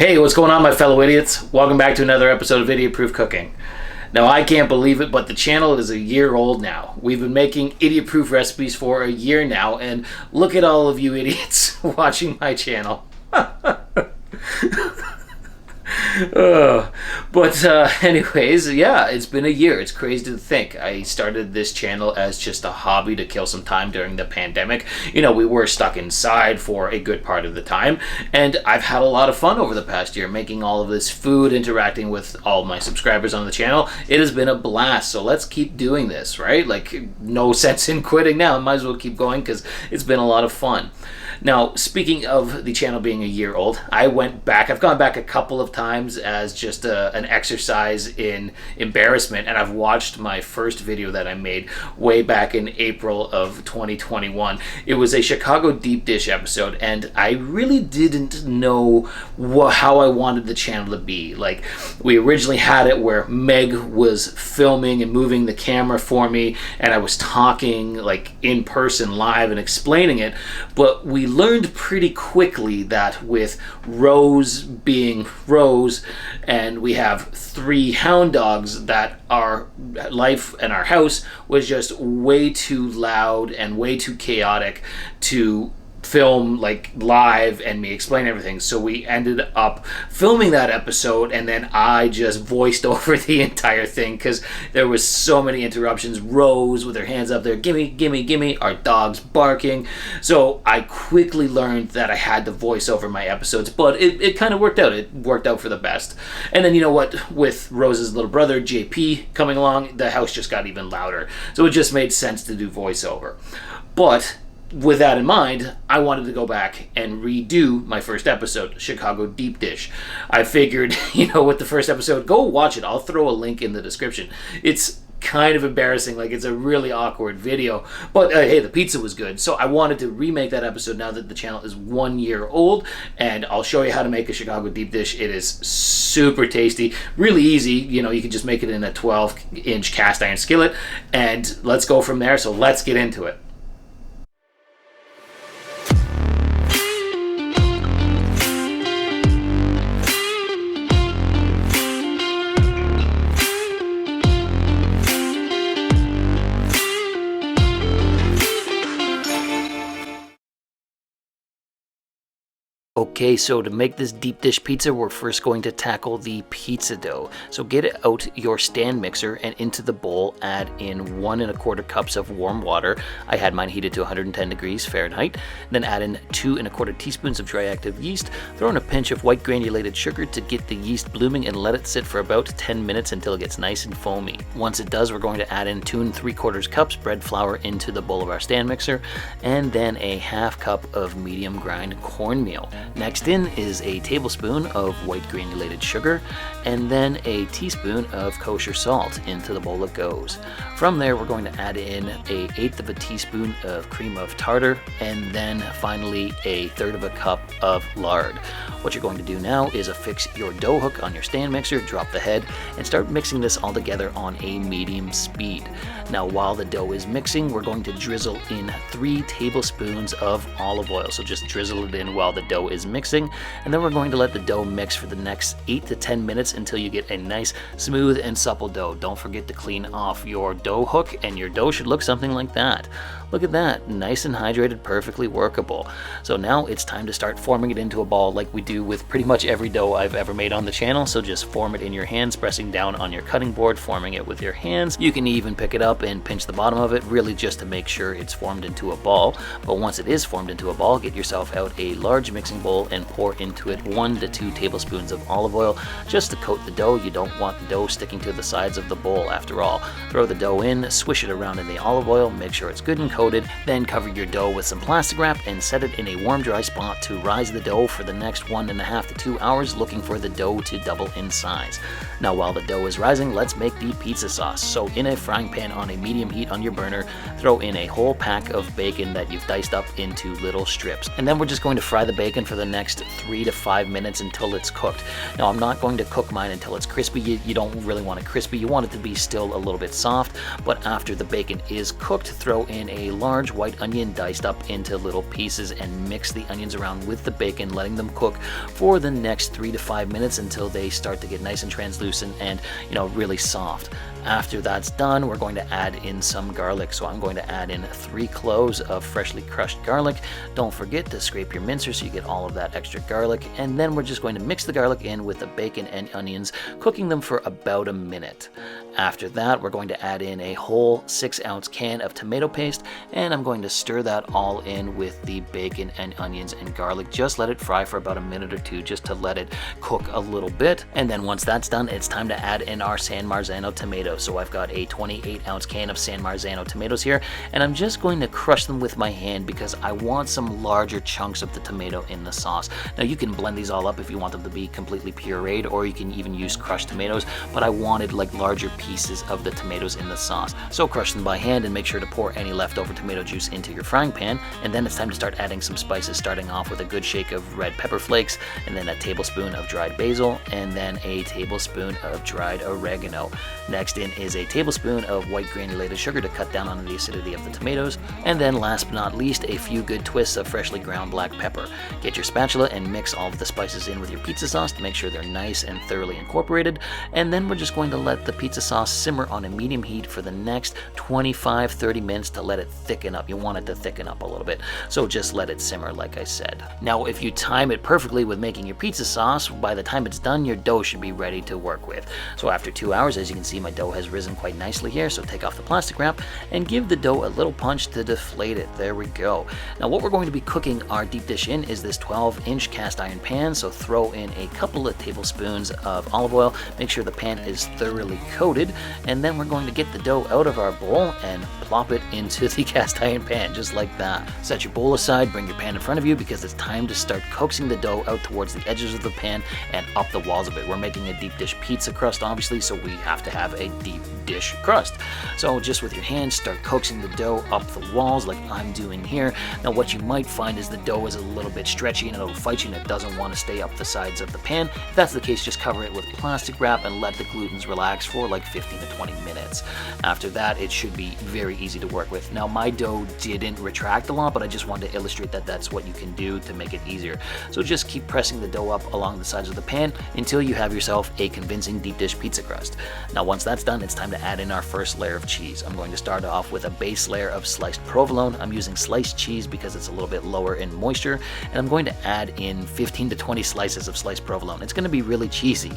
Hey, what's going on, my fellow idiots? Welcome back to another episode of Idiot Proof Cooking. Now, I can't believe it, but the channel is a year old now. We've been making idiot proof recipes for a year now, and look at all of you idiots watching my channel. Anyways, yeah, it's been a year. It's crazy to think. I started this channel as just a hobby to kill some time during the pandemic. You know, we were stuck inside for a good part of the time, and I've had a lot of fun over the past year making all of this food, interacting with all my subscribers on the channel. It has been a blast, so let's keep doing this, right? Like, no sense in quitting now. Might as well keep going because it's been a lot of fun. Now, speaking of the channel being a year old, I've gone back a couple of times as just an exercise in embarrassment, and I've watched my first video that I made way back in April of 2021. It was a Chicago deep dish episode, and I really didn't know how I wanted the channel to be. Like, we originally had it where Meg was filming and moving the camera for me, and I was talking like in person live and explaining it, but we learned pretty quickly that with Rose being Rose, and we have 3 hound dogs, that our life and our house was just way too loud and way too chaotic to film like live and me explain everything. So we ended up filming that episode, and then I just voiced over the entire thing because there was so many interruptions. Rose with her hands up there, gimme, gimme, gimme, our dogs barking. So I quickly learned that I had to voice over my episodes, but it kind of worked out. It worked out for the best. And then, you know what, with Rose's little brother JP coming along, the house just got even louder. So it just made sense to do voiceover. But with that in mind, I wanted to go back and redo my first episode, Chicago Deep Dish. I figured, with the first episode, go watch it. I'll throw a link in the description. It's kind of embarrassing, like it's a really awkward video, but hey, the pizza was good, so I wanted to remake that episode now that the channel is 1 year old, and I'll show you how to make a Chicago deep dish. It is super tasty, really easy. You can just make it in a 12-inch cast iron skillet, and let's go from there. So let's get into it. Okay, so to make this deep dish pizza, we're first going to tackle the pizza dough. So get out your stand mixer, and into the bowl add in 1 1/4 cups of warm water. I had mine heated to 110 degrees Fahrenheit. Then add in 2 1/4 teaspoons of dry active yeast. Throw in a pinch of white granulated sugar to get the yeast blooming, and let it sit for about 10 minutes until it gets nice and foamy. Once it does, we're going to add in 2 3/4 cups bread flour into the bowl of our stand mixer, and then a 1/2 cup of medium grind cornmeal. Next in is a tablespoon of white granulated sugar, and then a teaspoon of kosher salt. Into the bowl it goes. From there, we're going to add in 1/8 of a teaspoon of cream of tartar, and then finally 1/3 cup of lard. What you're going to do now is affix your dough hook on your stand mixer, drop the head, and start mixing this all together on a medium speed. Now, while the dough is mixing, we're going to drizzle in 3 tablespoons of olive oil. So just drizzle it in while the dough is mixing, and then we're going to let the dough mix for the next 8 to 10 minutes until you get a nice, smooth, and supple dough. Don't forget to clean off your dough hook, and your dough should look something like that. Look at that, nice and hydrated, perfectly workable. So now it's time to start forming it into a ball like we do with pretty much every dough I've ever made on the channel. So just form it in your hands, pressing down on your cutting board, forming it with your hands. You can even pick it up and pinch the bottom of it, really just to make sure it's formed into a ball. But once it is formed into a ball, get yourself out a large mixing bowl and pour into it 1 to 2 tablespoons of olive oil just to coat the dough. You don't want the dough sticking to the sides of the bowl after all. Throw the dough in, swish it around in the olive oil, make sure it's good and coated, then cover your dough with some plastic wrap and set it in a warm, dry spot to rise the dough for the next 1.5 to 2 hours, looking for the dough to double in size. Now, while the dough is rising, let's make the pizza sauce. So in a frying pan on a medium heat on your burner, throw in a whole pack of bacon that you've diced up into little strips. And then we're just going to fry the bacon for the next 3 to 5 minutes until it's cooked. Now I'm not going to cook mine until it's crispy. You don't really want it crispy. You want it to be still a little bit soft, but after the bacon is cooked, throw in a large white onion diced up into little pieces and mix the onions around with the bacon, letting them cook for the next 3 to 5 minutes until they start to get nice and translucent and, really soft. After that's done, we're going to add in some garlic. So I'm going to add in 3 cloves of freshly crushed garlic. Don't forget to scrape your mincer so you get all of that extra garlic. And then we're just going to mix the garlic in with the bacon and onions, cooking them for about a minute. After that, we're going to add in a whole 6-ounce can of tomato paste, and I'm going to stir that all in with the bacon and onions and garlic. Just let it fry for about a minute or two, just to let it cook a little bit. And then once that's done, it's time to add in our San Marzano tomatoes. So I've got a 28-ounce can of San Marzano tomatoes here, and I'm just going to crush them with my hand because I want some larger chunks of the tomato in the sauce. Now you can blend these all up if you want them to be completely pureed, or you can even use crushed tomatoes, but I wanted like larger pieces of the tomatoes in the sauce. So crush them by hand and make sure to pour any leftover tomato juice into your frying pan. And then it's time to start adding some spices, starting off with a good shake of red pepper flakes, and then a tablespoon of dried basil, and then a tablespoon of dried oregano. Next in is a tablespoon of white granulated sugar to cut down on the acidity of the tomatoes. And then last but not least, a few good twists of freshly ground black pepper. Get your spatula and mix all of the spices in with your pizza sauce to make sure they're nice and thoroughly incorporated. And then we're just going to let the pizza sauce simmer on a medium heat for the next 25-30 minutes to let it thicken up. You want it to thicken up a little bit, so just let it simmer like I said. Now if you time it perfectly with making your pizza sauce, by the time it's done, your dough should be ready to work with. So after 2 hours, as you can see, my dough has risen quite nicely here, so take off the plastic wrap and give the dough a little punch to deflate it. There we go. Now what we're going to be cooking our deep dish in is this 12-inch cast iron pan, so throw in a couple of tablespoons of olive oil. Make sure the pan is thoroughly coated, and then we're going to get the dough out of our bowl and plop it into the cast iron pan, just like that. Set your bowl aside, bring your pan in front of you, because it's time to start coaxing the dough out towards the edges of the pan and up the walls of it. We're making a deep dish pizza crust, obviously, so we have to have a deep dish crust. So just with your hands, start coaxing the dough up the walls like I'm doing here. Now what you might find is the dough is a little bit stretchy and it'll fight you and it doesn't want to stay up the sides of the pan. If that's the case, just cover it with plastic wrap and let the glutens relax for like 15 to 20 minutes. After that, it should be very easy to work with. Now my dough didn't retract a lot, but I just wanted to illustrate that that's what you can do to make it easier. So just keep pressing the dough up along the sides of the pan until you have yourself a convincing deep dish pizza crust. Now once that's done, it's time to add in our first layer of cheese. I'm going to start off with a base layer of sliced provolone. I'm using sliced cheese because it's a little bit lower in moisture, and I'm going to add in 15 to 20 slices of sliced provolone. It's going to be really cheesy.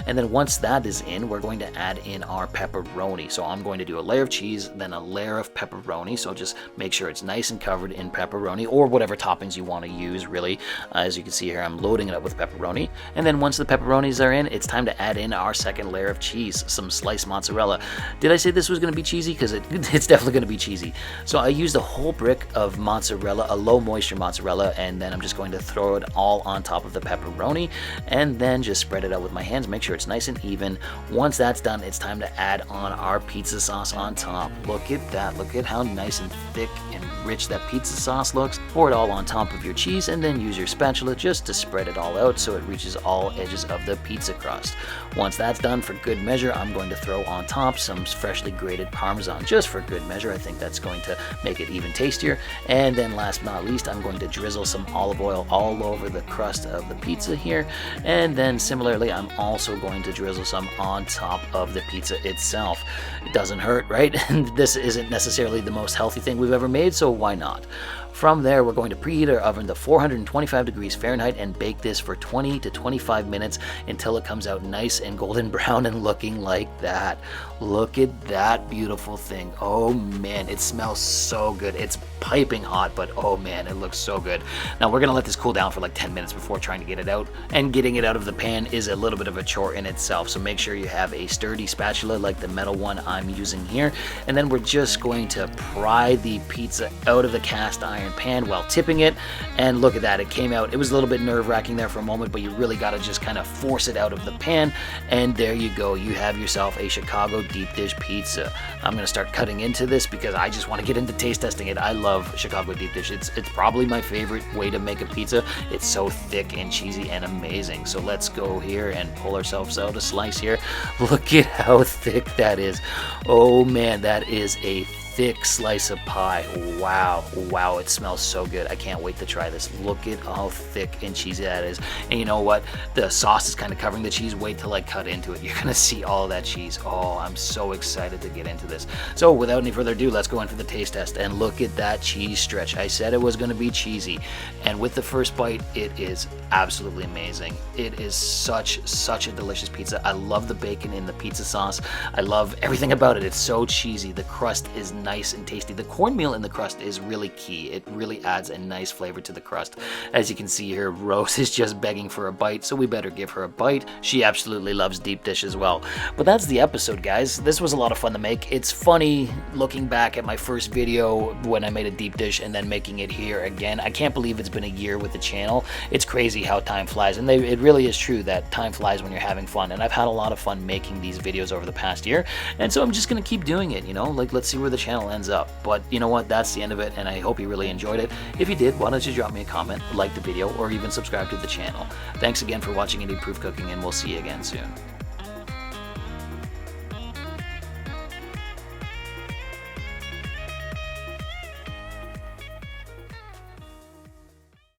And then once that is in, we're going to add in our pepperoni. So I'm going to do a layer of cheese, then a layer of pepperoni. So just make sure it's nice and covered in pepperoni, or whatever toppings you want to use, really. As you can see here, I'm loading it up with pepperoni. And then once the pepperonis are in, it's time to add in our second layer of cheese, some sliced mozzarella. Did I say this was going to be cheesy? Because it's definitely going to be cheesy. So I used a whole brick of mozzarella, a low moisture mozzarella, and then I'm just going to throw it all on top of the pepperoni, and then just spread it out with my hands. Make sure it's nice and even. Once that's done, it's time to add on our pizza sauce on top. Look at that. Look at how nice and thick and rich that pizza sauce looks. Pour it all on top of your cheese, and then use your spatula just to spread it all out so it reaches all edges of the pizza crust. Once that's done, for good measure, I'm going to throw on top some freshly grated Parmesan, just for good measure. I think that's going to make it even tastier. And then last but not least, I'm going to drizzle some olive oil all over the crust of the pizza here. And then similarly, I'm also going to drizzle some on top of the pizza itself. It doesn't hurt, right? And this isn't necessarily the most healthy thing we've ever made, so why not? From there, we're going to preheat our oven to 425 degrees Fahrenheit and bake this for 20 to 25 minutes until it comes out nice and golden brown and looking like that. Look at that beautiful thing. Oh man, it smells so good. It's piping hot, but oh man, it looks so good. Now we're gonna let this cool down for like 10 minutes before trying to get it out, and getting it out of the pan is a little bit of a chore in itself, so make sure you have a sturdy spatula like the metal one I'm using here. And then we're just going to pry the pizza out of the cast iron iron pan while tipping it, and look at that, it came out. It was a little bit nerve-wracking there for a moment, but you really got to just kind of force it out of the pan, and there you go. You have yourself a Chicago deep dish pizza. I'm going to start cutting into this because I just want to get into taste testing it. I love Chicago deep dish. It's probably my favorite way to make a pizza. It's so thick and cheesy and amazing. So let's go here and pull ourselves out a slice here. Look at how thick that is. Oh man, that is a thick slice of pie. Wow, it smells so good. I can't wait to try this. Look at how thick and cheesy that is. And you know what? The sauce is kind of covering the cheese. Wait till I cut into it. You're gonna see all of that cheese. Oh, I'm so excited to get into this. So without any further ado, let's go in for the taste test. And look at that cheese stretch. I said it was gonna be cheesy. And with the first bite, it is absolutely amazing. It is such a delicious pizza. I love the bacon in the pizza sauce. I love everything about it. It's so cheesy. The crust is nice and tasty. The cornmeal in the crust is really key. It really adds a nice flavor to the crust. As you can see here, Rose is just begging for a bite, so we better give her a bite. She absolutely loves deep dish as well. But that's the episode, guys. This was a lot of fun to make. It's funny looking back at my first video when I made a deep dish and then making it here again. I can't believe it's been a year with the channel. It's crazy how time flies, and it really is true that time flies when you're having fun, and I've had a lot of fun making these videos over the past year, and so I'm just gonna keep doing it, you know, like let's see where the channel ends up. But you know what, that's the end of it, and I hope you really enjoyed it. If you did, why don't you drop me a comment, like the video, or even subscribe to the channel. Thanks again for watching Indie Proof Cooking, and we'll see you again soon.